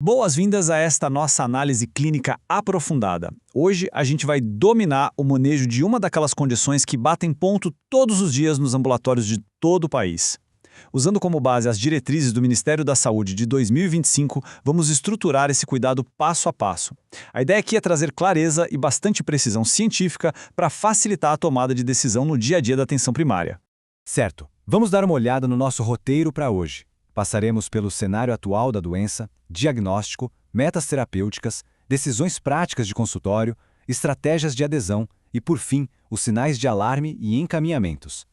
Boas-vindas a esta nossa análise clínica aprofundada. Hoje a gente vai dominar o manejo de uma daquelas condições que batem ponto todos os dias nos ambulatórios de todo o país. Usando como base as diretrizes do Ministério da Saúde de 2025, vamos estruturar esse cuidado passo a passo. A ideia aqui é trazer clareza e bastante precisão científica para facilitar a tomada de decisão no dia a dia da atenção primária. Certo. Vamos dar uma olhada no nosso roteiro para hoje. Passaremos pelo cenário atual da doença, diagnóstico, metas terapêuticas, decisões práticas de consultório, estratégias de adesão e, por fim, os sinais de alarme e encaminhamentos.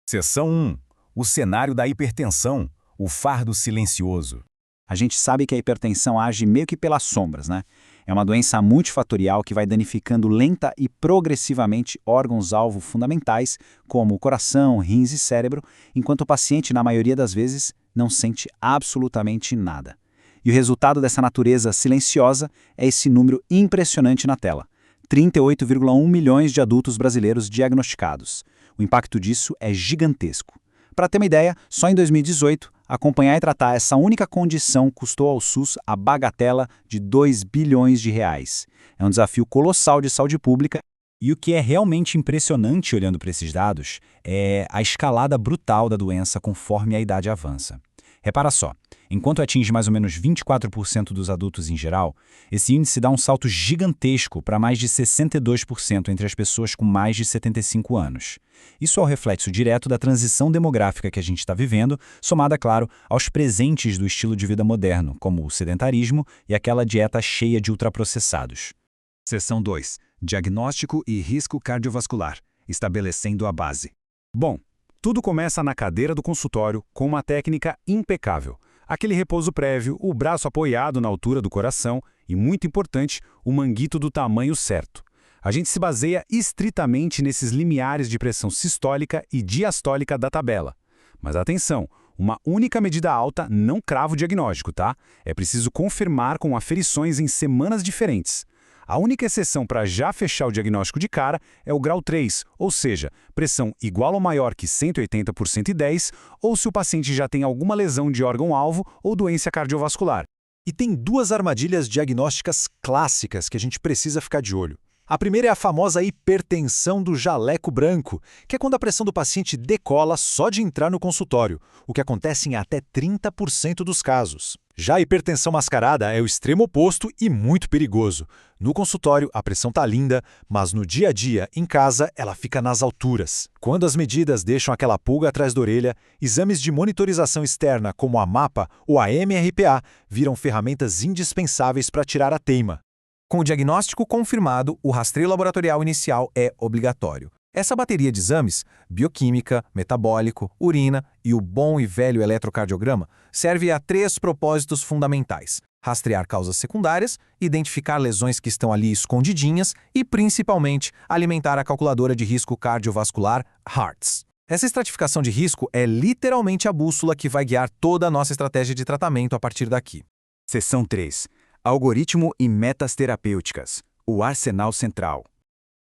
Seção 1. O cenário da hipertensão, o fardo silencioso. A gente sabe que a hipertensão age meio que pelas sombras, né? É uma doença multifatorial que vai danificando lenta e progressivamente órgãos-alvo fundamentais, como o coração, rins e cérebro, enquanto o paciente, na maioria das vezes, não sente absolutamente nada. E o resultado dessa natureza silenciosa é esse número impressionante na tela: 38,1 milhões de adultos brasileiros diagnosticados. O impacto disso é gigantesco. Para ter uma ideia, só em 2018, acompanhar e tratar essa única condição custou ao SUS a bagatela de 2 bilhões de reais. É um desafio colossal de saúde pública. E o que é realmente impressionante olhando para esses dados é a escalada brutal da doença conforme a idade avança. Repara só, enquanto atinge mais ou menos 24% dos adultos em geral, esse índice dá um salto gigantesco para mais de 62% entre as pessoas com mais de 75 anos. Isso é o reflexo direto da transição demográfica que a gente está vivendo, somada, claro, aos presentes do estilo de vida moderno, como o sedentarismo e aquela dieta cheia de ultraprocessados. Seção 2. Diagnóstico e risco cardiovascular, estabelecendo a base. Bom, tudo começa na cadeira do consultório com uma técnica impecável. Aquele repouso prévio, o braço apoiado na altura do coração e, muito importante, o manguito do tamanho certo. A gente se baseia estritamente nesses limiares de pressão sistólica e diastólica da tabela. Mas atenção, uma única medida alta não crava o diagnóstico, tá? É preciso confirmar com aferições em semanas diferentes. A única exceção para já fechar o diagnóstico de cara é o grau 3, ou seja, pressão igual ou maior que 180 por 110, ou se o paciente já tem alguma lesão de órgão-alvo ou doença cardiovascular. E tem duas armadilhas diagnósticas clássicas que a gente precisa ficar de olho. A primeira é a famosa hipertensão do jaleco branco, que é quando a pressão do paciente decola só de entrar no consultório, o que acontece em até 30% dos casos. Já a hipertensão mascarada é o extremo oposto e muito perigoso. No consultório, a pressão tá linda, mas no dia a dia, em casa, ela fica nas alturas. Quando as medidas deixam aquela pulga atrás da orelha, exames de monitorização externa, como a MAPA ou a MRPA, viram ferramentas indispensáveis para tirar a teima. Com o diagnóstico confirmado, o rastreio laboratorial inicial é obrigatório. Essa bateria de exames, bioquímica, metabólico, urina e o bom e velho eletrocardiograma, serve a 3 propósitos fundamentais: rastrear causas secundárias, identificar lesões que estão ali escondidinhas e, principalmente, alimentar a calculadora de risco cardiovascular HEARTS. Essa estratificação de risco é literalmente a bússola que vai guiar toda a nossa estratégia de tratamento a partir daqui. Seção 3. Algoritmo e metas terapêuticas, o arsenal central.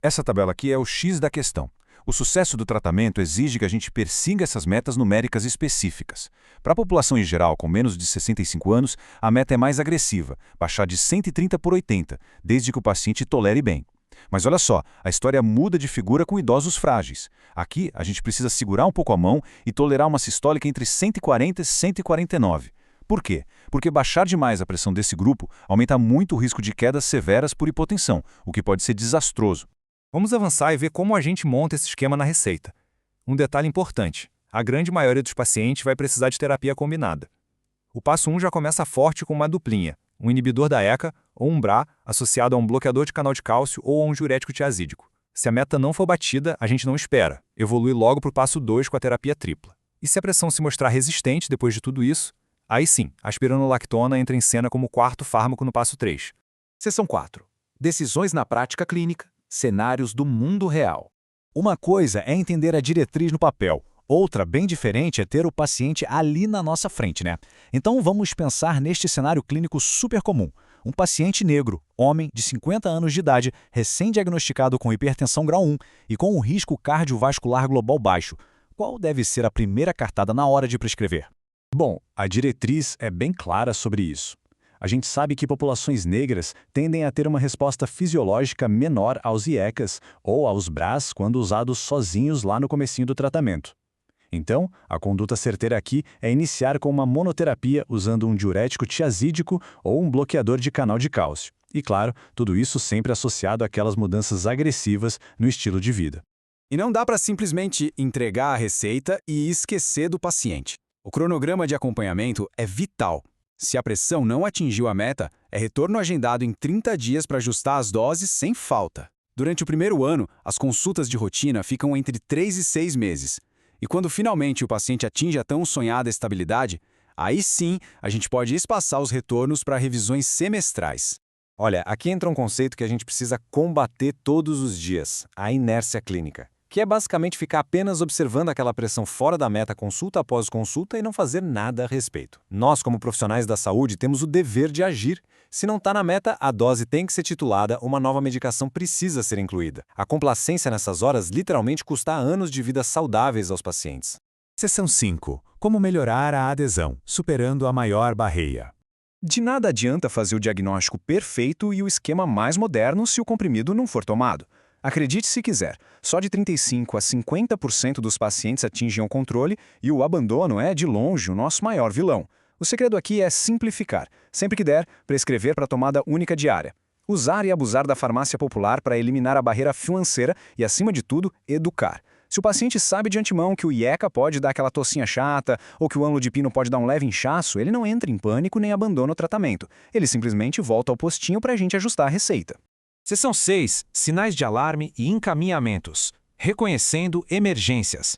Essa tabela aqui é o X da questão. O sucesso do tratamento exige que a gente persiga essas metas numéricas específicas. Para a população em geral com menos de 65 anos, a meta é mais agressiva, baixar de 130 por 80, desde que o paciente tolere bem. Mas olha só, a história muda de figura com idosos frágeis. Aqui, a gente precisa segurar um pouco a mão e tolerar uma sistólica entre 140 e 149. Por quê? Porque baixar demais a pressão desse grupo aumenta muito o risco de quedas severas por hipotensão, o que pode ser desastroso. Vamos avançar e ver como a gente monta esse esquema na receita. Um detalhe importante: a grande maioria dos pacientes vai precisar de terapia combinada. O passo 1 já começa forte com uma duplinha, um inibidor da ECA ou um BRA associado a um bloqueador de canal de cálcio ou a um diurético tiazídico. Se a meta não for batida, a gente não espera, evolui logo para o passo 2 com a terapia tripla. E se a pressão se mostrar resistente depois de tudo isso, aí sim, a espironolactona entra em cena como quarto fármaco no passo 3. Seção 4. Decisões na prática clínica, cenários do mundo real. Uma coisa é entender a diretriz no papel, outra, bem diferente, é ter o paciente ali na nossa frente, né? Então vamos pensar neste cenário clínico super comum. Um paciente negro, homem de 50 anos de idade, recém-diagnosticado com hipertensão grau 1 e com um risco cardiovascular global baixo. Qual deve ser a primeira cartada na hora de prescrever? Bom, a diretriz é bem clara sobre isso. A gente sabe que populações negras tendem a ter uma resposta fisiológica menor aos IECAs ou aos BRAs quando usados sozinhos lá no comecinho do tratamento. Então, a conduta certeira aqui é iniciar com uma monoterapia usando um diurético tiazídico ou um bloqueador de canal de cálcio. E claro, tudo isso sempre associado àquelas mudanças agressivas no estilo de vida. E não dá para simplesmente entregar a receita e esquecer do paciente. O cronograma de acompanhamento é vital. Se a pressão não atingiu a meta, é retorno agendado em 30 dias para ajustar as doses sem falta. Durante o primeiro ano, as consultas de rotina ficam entre 3 e 6 meses. E quando finalmente o paciente atinge a tão sonhada estabilidade, aí sim a gente pode espaçar os retornos para revisões semestrais. Olha, aqui entra um conceito que a gente precisa combater todos os dias, a inércia clínica, que é basicamente ficar apenas observando aquela pressão fora da meta consulta após consulta e não fazer nada a respeito. Nós, como profissionais da saúde, temos o dever de agir. Se não está na meta, a dose tem que ser titulada, uma nova medicação precisa ser incluída. A complacência nessas horas literalmente custa anos de vida saudáveis aos pacientes. Seção 5. Como melhorar a adesão, superando a maior barreira. De nada adianta fazer o diagnóstico perfeito e o esquema mais moderno se o comprimido não for tomado. Acredite se quiser, só de 35% a 50% dos pacientes atingem o controle e o abandono é, de longe, o nosso maior vilão. O segredo aqui é simplificar. Sempre que der, prescrever para tomada única diária. Usar e abusar da farmácia popular para eliminar a barreira financeira e, acima de tudo, educar. Se o paciente sabe de antemão que o IECA pode dar aquela tossinha chata ou que o amlodipino pode dar um leve inchaço, ele não entra em pânico nem abandona o tratamento. Ele simplesmente volta ao postinho para a gente ajustar a receita. Seção 6. Sinais de alarme e encaminhamentos. Reconhecendo emergências.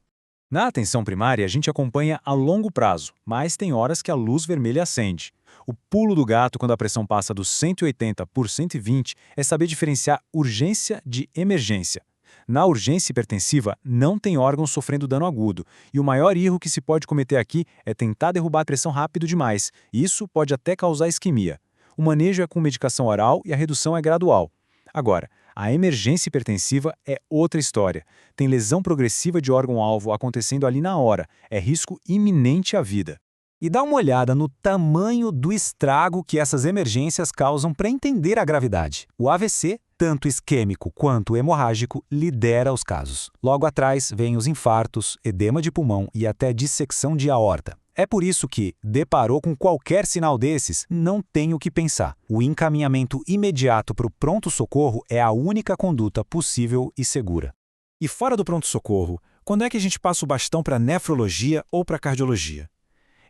Na atenção primária, a gente acompanha a longo prazo, mas tem horas que a luz vermelha acende. O pulo do gato quando a pressão passa dos 180 por 120 é saber diferenciar urgência de emergência. Na urgência hipertensiva, não tem órgão sofrendo dano agudo, e o maior erro que se pode cometer aqui é tentar derrubar a pressão rápido demais, e isso pode até causar isquemia. O manejo é com medicação oral e a redução é gradual. Agora, a emergência hipertensiva é outra história. Tem lesão progressiva de órgão-alvo acontecendo ali na hora, é risco iminente à vida. E dá uma olhada no tamanho do estrago que essas emergências causam para entender a gravidade. O AVC, tanto isquêmico quanto hemorrágico, lidera os casos. Logo atrás vêm os infartos, edema de pulmão e até dissecção de aorta. É por isso que, deparou com qualquer sinal desses, não tem o que pensar. O encaminhamento imediato para o pronto-socorro é a única conduta possível e segura. E fora do pronto-socorro, quando é que a gente passa o bastão para nefrologia ou para cardiologia?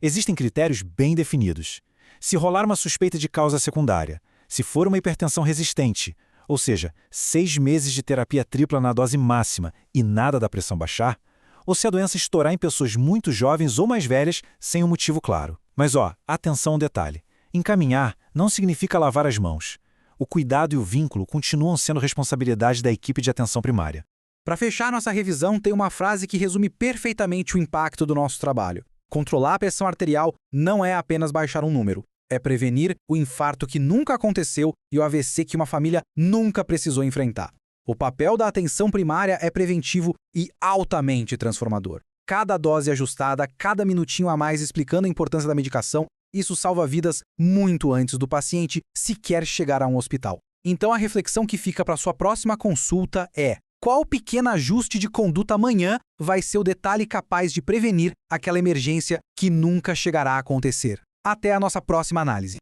Existem critérios bem definidos. Se rolar uma suspeita de causa secundária, se for uma hipertensão resistente, ou seja, 6 meses de terapia tripla na dose máxima e nada da pressão baixar, ou se a doença estourar em pessoas muito jovens ou mais velhas sem um motivo claro. Mas atenção a um detalhe. Encaminhar não significa lavar as mãos. O cuidado e o vínculo continuam sendo responsabilidade da equipe de atenção primária. Para fechar nossa revisão, tem uma frase que resume perfeitamente o impacto do nosso trabalho. Controlar a pressão arterial não é apenas baixar um número, é prevenir o infarto que nunca aconteceu e o AVC que uma família nunca precisou enfrentar. O papel da atenção primária é preventivo e altamente transformador. Cada dose ajustada, cada minutinho a mais explicando a importância da medicação, isso salva vidas muito antes do paciente sequer chegar a um hospital. Então a reflexão que fica para sua próxima consulta é: qual pequeno ajuste de conduta amanhã vai ser o detalhe capaz de prevenir aquela emergência que nunca chegará a acontecer? Até a nossa próxima análise.